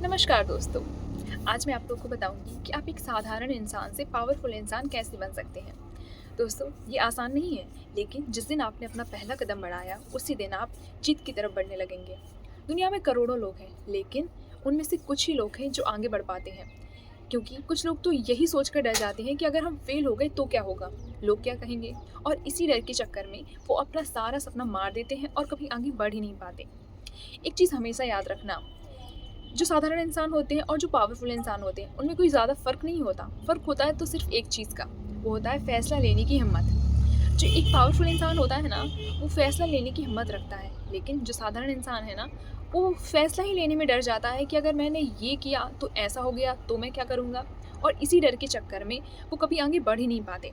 नमस्कार दोस्तों। आज मैं आप लोगों को बताऊंगी कि आप एक साधारण इंसान से पावरफुल इंसान कैसे बन सकते हैं। दोस्तों, ये आसान नहीं है, लेकिन जिस दिन आपने अपना पहला कदम बढ़ाया उसी दिन आप जीत की तरफ बढ़ने लगेंगे। दुनिया में करोड़ों लोग हैं, लेकिन उनमें से कुछ ही लोग हैं जो आगे बढ़ पाते हैं। क्योंकि कुछ लोग तो यही सोचकर डर जाते हैं कि अगर हम फेल हो गए तो क्या होगा, लोग क्या कहेंगे, और इसी डर के चक्कर में वो अपना सारा सपना मार देते हैं और कभी आगे बढ़ ही नहीं पाते। एक चीज़ हमेशा याद रखना, जो साधारण इंसान होते हैं और जो पावरफुल इंसान होते हैं उनमें कोई ज़्यादा फ़र्क नहीं होता। फ़र्क होता है तो सिर्फ एक चीज़ का, वो होता है फ़ैसला लेने की हिम्मत। जो एक पावरफुल इंसान होता है ना, वो फ़ैसला लेने की हिम्मत रखता है, लेकिन जो साधारण इंसान है ना, वो फ़ैसला ही लेने में डर जाता है कि अगर मैंने ये किया तो ऐसा हो गया तो मैं क्या करूँगा, और इसी डर के चक्कर में वो कभी आगे बढ़ ही नहीं पाते।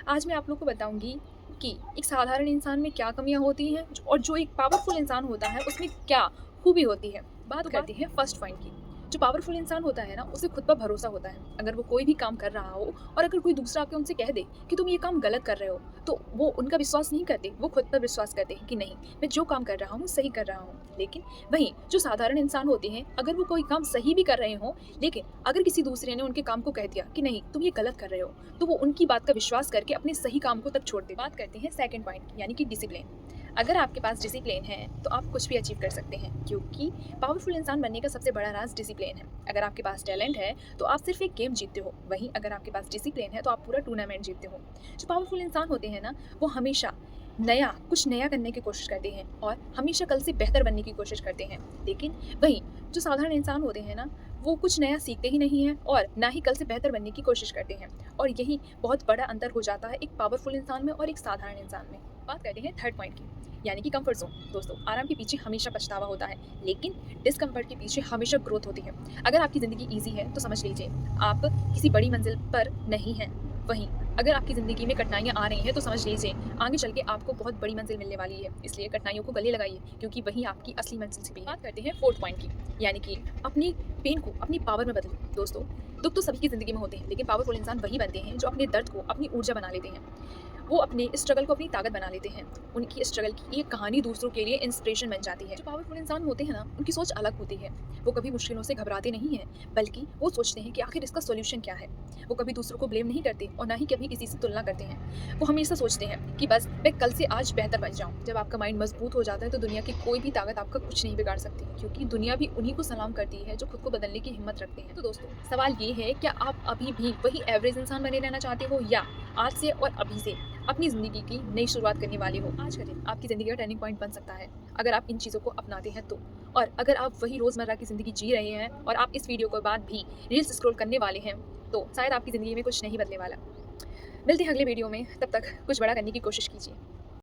आज मैं आप लोग को बताऊँगी कि एक साधारण इंसान में क्या कमियाँ होती हैं और जो एक पावरफुल इंसान होता है उसमें क्या खूबी होती है। बात करते हैं फर्स्ट पॉइंट की। जो पावरफुल इंसान होता है ना, उसे खुद पर भरोसा होता है। अगर वो कोई भी काम कर रहा हो और अगर कोई दूसरा आके उनसे कह दे कि तुम ये काम गलत कर रहे हो, तो वो उनका विश्वास नहीं करते, वो खुद पर विश्वास करते हैं कि नहीं, मैं जो काम कर रहा हूँ सही कर रहा हूँ। लेकिन वहीं जो साधारण इंसान होते हैं, अगर वो कोई काम सही भी कर रहे हो, लेकिन अगर किसी दूसरे ने उनके काम को कह दिया कि नहीं तुम ये गलत कर रहे हो, तो वो उनकी बात का विश्वास करके अपने सही काम को तक छोड़ दे। बात करते हैं सेकंड पॉइंट की, यानी कि डिसिप्लिन। अगर आपके पास डिसिप्लिन है तो आप कुछ भी अचीव कर सकते हैं, क्योंकि पावरफुल इंसान बनने का सबसे बड़ा राज डिसिप्लिन है। अगर आपके पास टैलेंट है तो आप सिर्फ एक गेम जीतते हो, वहीं अगर आपके पास डिसिप्लिन है तो आप पूरा टूर्नामेंट जीतते हो। जो पावरफुल इंसान होते हैं ना, वो हमेशा कुछ नया करने की कोशिश करते हैं और हमेशा कल से बेहतर बनने की कोशिश करते हैं। लेकिन वहीं जो साधारण इंसान होते हैं ना, वो कुछ नया सीखते ही नहीं हैं और ना ही कल से बेहतर बनने की कोशिश करते हैं। और यही बहुत बड़ा अंतर हो जाता है एक पावरफुल इंसान में और एक साधारण इंसान में। बात करते हैं थर्ड पॉइंट की, यानी कि कंफर्ट जोन। दोस्तों, आराम के पीछे हमेशा पछतावा होता है, लेकिन डिस्कम्फर्ट के पीछे हमेशा ग्रोथ होती है। अगर आपकी ज़िंदगी ईजी है तो समझ लीजिए आप किसी बड़ी मंजिल पर नहीं हैं। वहीं अगर आपकी ज़िंदगी में कठिनाइयाँ आ रही हैं तो समझ लीजिए आगे चल के आपको बहुत बड़ी मंजिल मिलने वाली है। इसलिए कठिनाइयों को गले लगाइए, क्योंकि वही आपकी असली मंजिल छिपी है। बात करते हैं फोर्थ पॉइंट की, यानी कि अपनी पेन को अपनी पावर में बदलें। दोस्तों, दुख तो सभी की ज़िंदगी में होते हैं, लेकिन पावरफुल इंसान वही बनते हैं जो अपने दर्द को अपनी ऊर्जा बना लेते हैं। वो अपने स्ट्रगल को अपनी ताकत बना लेते हैं। उनकी स्ट्रगल की एक कहानी दूसरों के लिए इंस्पिरेशन बन जाती है। जो पावरफुल इंसान होते हैं ना, उनकी सोच अलग होती है। वो कभी मुश्किलों से घबराते नहीं हैं, बल्कि वो सोचते हैं कि आखिर इसका सॉल्यूशन क्या है। वो कभी दूसरों को ब्लेम नहीं करते और ना ही कभी किसी से तुलना करते हैं। वो हमेशा सोचते हैं कि बस मैं कल से आज बेहतर बन जाऊँ। जब आपका माइंड मजबूत हो जाता है तो दुनिया की कोई भी ताकत आपका कुछ नहीं बिगाड़ सकती, क्योंकि दुनिया भी उन्हीं को सलाम करती है जो खुद को बदलने की हिम्मत रखते हैं। तो दोस्तों, सवाल ये है, क्या आप अभी भी वही एवरेज इंसान बने रहना चाहते हो, या आज से और अभी से अपनी ज़िंदगी की नई शुरुआत करने वाले हो? आज का दिन आपकी ज़िंदगी का टर्निंग पॉइंट बन सकता है, अगर आप इन चीज़ों को अपनाते हैं तो। और अगर आप वही रोज़मर्रा की ज़िंदगी जी रहे हैं और आप इस वीडियो के बाद भी रील्स स्क्रॉल करने वाले हैं, तो शायद आपकी ज़िंदगी में कुछ नहीं बदलने वाला। मिलते हैं अगले वीडियो में, तब तक कुछ बड़ा करने की कोशिश कीजिए।